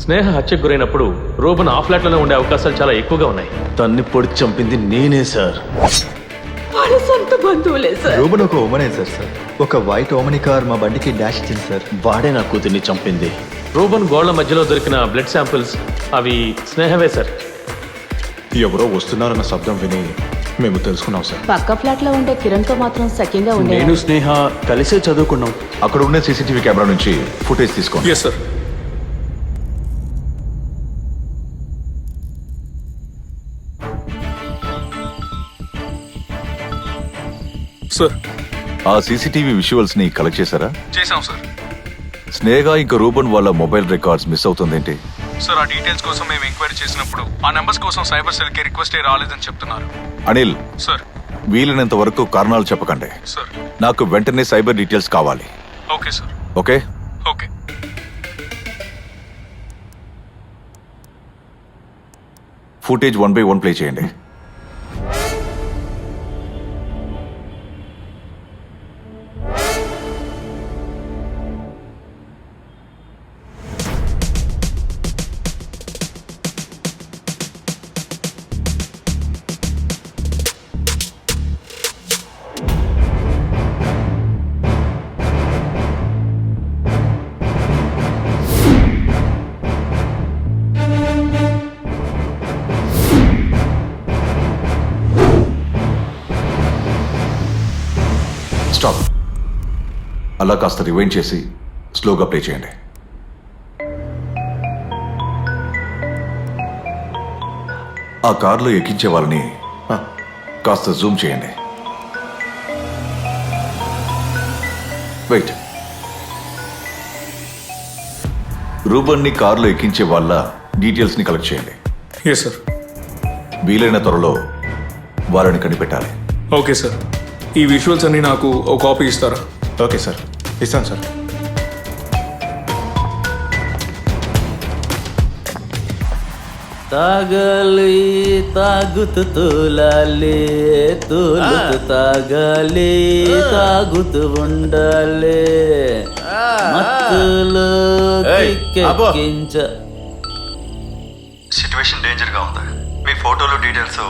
స్నేహ హత్యకు గురైనప్పుడు రూబన్ ఆ ఫ్లాట్లోనే ఉండే అవకాశాలు చాలా ఎక్కువగా ఉన్నాయి. తన్ని పొడి చంపింది నేనే సార్. వాళ్ళ సొంత బంధువులే సార్. రూబన్ ఒక ఓమనైజర్ సార్. ఒక వైట్ ఓమని కార్ మా బండికి డాష్ ఇచ్చింది సార్. వాడే నా కూతుర్ని చంపింది. రూబన్ గోళ్ల మధ్యలో దొరికిన బ్లడ్ శాంపిల్స్ అవి స్నేహవే సార్. ఎవరో వస్తున్నారన్న శబ్దం విని మేము తెలుసుకున్నాం సార్. పక్క ఫ్లాట్ లో ఉండే కిరణ్ తో మాత్రం సఖ్యంగా ఉండే. నేను స్నేహ కలిసే చదువుకున్నాం. అక్కడ ఉన్న సీసీటీవీ కెమెరా నుంచి ఫుటేజ్ తీసుకోండి. Yes sir. సార్ ఆ సీసీటీవీ విజువల్స్ ని కలెక్ట్ చేశారా? చేశాం సార్. స్నేహ ఇంకా రూబన్ వాళ్ళ మొబైల్ రికార్డ్స్ మిస్ అవుతుందేంటి? సార్ ఆ డీటెయిల్స్ కోసం మేము ఎంక్వైరీ చేసినప్పుడు ఆ నెంబర్స్ కోసం సైబర్ సెల్ కి రిక్వెస్ట్ రాలేదని చెప్తున్నారు. అనిల్, సార్. వీలైనంత వరకు కారణాలు చెప్పకండి. సార్. నాకు వెంటనే సైబర్ డీటెయిల్స్ కావాలి. Okay sir. Okay okay. Footage 1/1 play చేయండి. స్టాప్. అలా కాస్త రివైండ్ చేసి స్లోగా ప్లే చేయండి. ఆ కార్లో ఎక్కించే వాళ్ళని కాస్త జూమ్ చేయండి. వెయిట్. రూబన్ని కార్లో ఎక్కించే వాళ్ళ డీటెయిల్స్ ని కలెక్ట్ చేయండి. Yes sir. వీలైన త్వరలో వారిని కనిపెట్టాలి. Okay sir. ఈ విజువల్స్ అన్ని నాకు ఒక కాపీ ఇస్తారా? ఓకే సార్, ఇస్తాను సార్. తాగాలి తాగుతూ తూలాలి, తూలుతూ తాగాలి, తాగుతూ ఉండాలి, మత్తులో కిక్కెక్కించ. సిచ్యువేషన్ డేంజర్గా ఉంది. మీ ఫోటోలు డీటెయిల్స్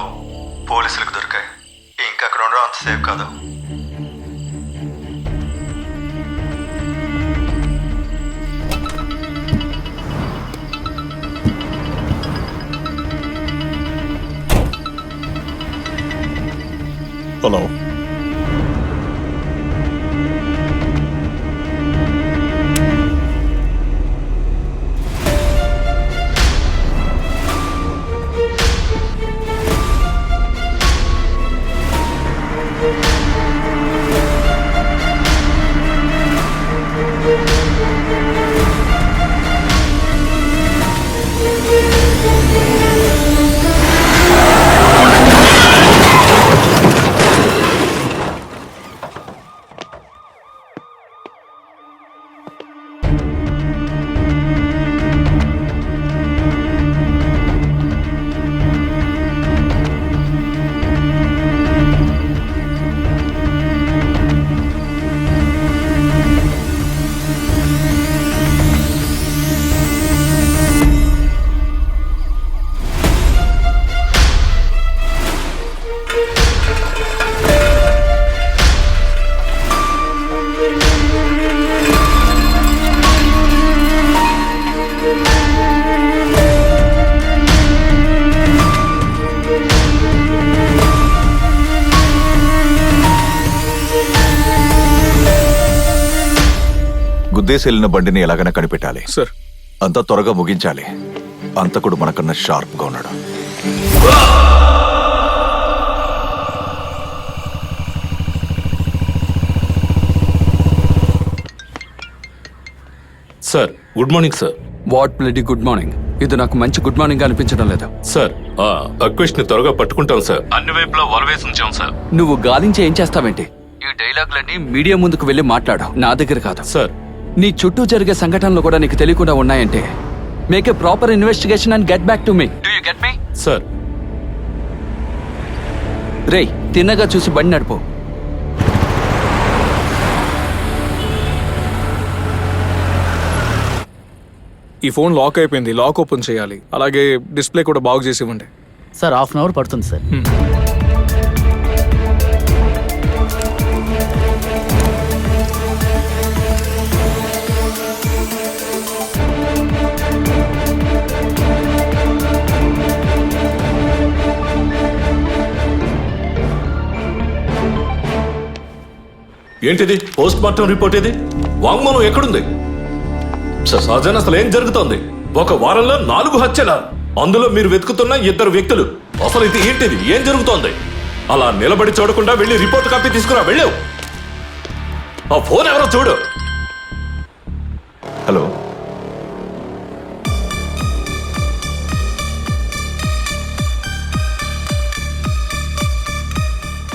పోలీసులకు దొరికాయి. ఇంకా అక్కడ ఉండడం అంత సేఫ్ కాదు. హలో. గుద్దేసి వెళ్ళిన బండిని ఎలాగైనా కనిపెట్టాలి సార్. అంతా త్వరగా ముగించాలి. అంతకుడు మనకన్నా షార్ప్ గా ఉన్నాడు. Sir, good morning sir. What bloody good morning. ఇది నాకు మంచి గుడ్ మార్నింగ్ అనిపించడం లేదా? సార్, అక్విష్ ని త్వరగా పట్టుకుంటాం సార్. అన్ని వైపులా వలవేసి ఉంచాం సార్. నువ్వు గాలించి ఏం చేస్తావేంటి? ఈ డైలాగులన్నీ మీడియా ముందుకు వెళ్ళి మాట్లాడు, నా దగ్గర కాదు. సార్, నీ చుట్టూ జరిగే సంఘటనలు కూడా నీకు తెలియకుండా ఉన్నాయంటే make a proper investigation and get back to me. Do you get me? Sir. రేయ్, తిన్నగా చూసి బండి నడుపు. ఈ ఫోన్ లాక్ అయిపోయింది, లాక్ ఓపెన్ చేయాలి. అలాగే డిస్ప్లే కూడా బాగు చేసి ఇవ్వండి. సార్ 1/2 అవర్ పడుతుంది సార్. ఏంటిది? పోస్ట్ మార్టం రిపోర్ట్ ఇది? వాంగ్మూలం ఎక్కడుంది? సహజన అసలు ఏం జరుగుతోంది? ఒక వారంలో 4 హత్యల, అందులో మీరు వెతుకుతున్న 2 వ్యక్తులు. అసలు ఇది ఏంటిది? ఏం జరుగుతోంది? అలా నిలబడి చూడకుండా వెళ్ళి రిపోర్ట్ కాపీ తీసుకురా, వెళ్ళావు. ఆ ఫోన్ ఎవరో చూడు. హలో,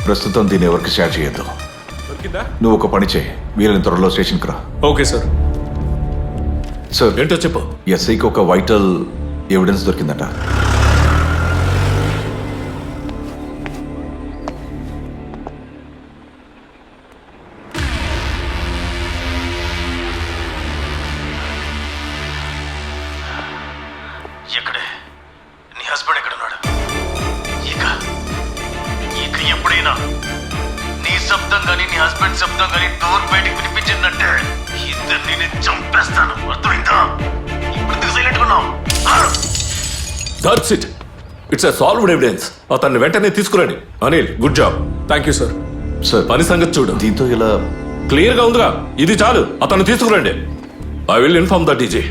ప్రస్తుతం దీన్ని ఎవరికి షేర్ చేయొద్దు. దొరికిందా? నువ్వు ఒక పని చేయి, వీళ్ళని త్వరలో స్టేషన్కి రా. Okay sir. సార్, ఏంటో చెప్పు. ఎస్ఐకి ఒక వైటల్ ఎవిడెన్స్ దొరికిందట. ఎక్కడే నీ హస్బెండ్ ఎక్కడున్నాడు? ఇక ఇక ఎప్పుడైనా నీ శబ్దం కానీ నీ హస్బెండ్ శబ్దం కానీ డోర్ బయటికి వినిపించిందంటే ఇద్దరిని నేను చంపేస్తాను, అర్థమైందా? ఇప్పుడు ఎందుకు సైలెంట్ ఉన్నావు? That's it. It's a solved evidence. అతన్ని వెంటనే తీసుకురండి. Anil, good job. Thank you sir. Sir, పని సంగతి చూడు. దీంతో ఇలా క్లియర్ గా ఉందిగా, ఇది చాలు. అతన్ని తీసుకురండి. I will inform the DG.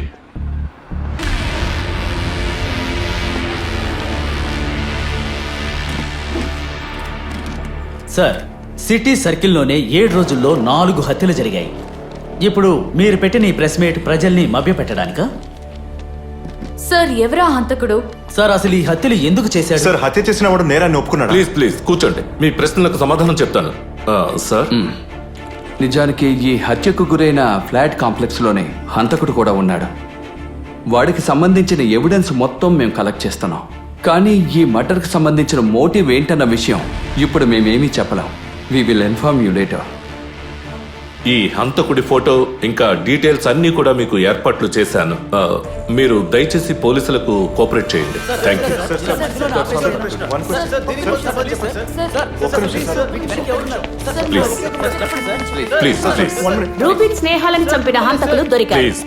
Sir, city సర్కిల్లోనే 7 రోజుల్లో 4 హత్యలు జరిగాయి. ఇప్పుడు మీరు పెట్టిన ఈ ప్రెస్ మీట్ ప్రజల్ని మభ్యపెట్టడానికా? సార్, ఎవరా హంతకుడు? సార్, అసలు ఈ హత్యలు ఎందుకు చేశాడు? సార్, హత్య చేసిన వాడు నేరాన్ని ఒప్పుకున్నాడు. ప్లీజ్ ప్లీజ్ కూర్చోండి. మీ ప్రశ్నలకు సమాధానం చెప్తాను. సార్, నిజానికి ఈ హత్యకు గురైన ఫ్లాట్ కాంప్లెక్స్లోనే హంతకుడు కూడా ఉన్నాడు. వాడికి సంబంధించిన ఎవిడెన్స్ మొత్తం మేము కలెక్ట్ చేస్తున్నాం. కానీ ఈ మర్డర్కి సంబంధించిన మోటివ్ ఏంటన్న విషయం ఇప్పుడు మేమేమీ చెప్పలేం. We will inform you later. ఈ హంతకుడి ఫోటో ఇంకా డీటెయిల్స్ అన్ని కూడా మీకు ఏర్పాట్లు చేశాను. మీరు దయచేసి పోలీసులకు కోఆపరేట్ చేయండి. Thank you. Please please please Rubin స్నేహాలను చంపిన హంతకులు దొరికారు. ప్లీజ్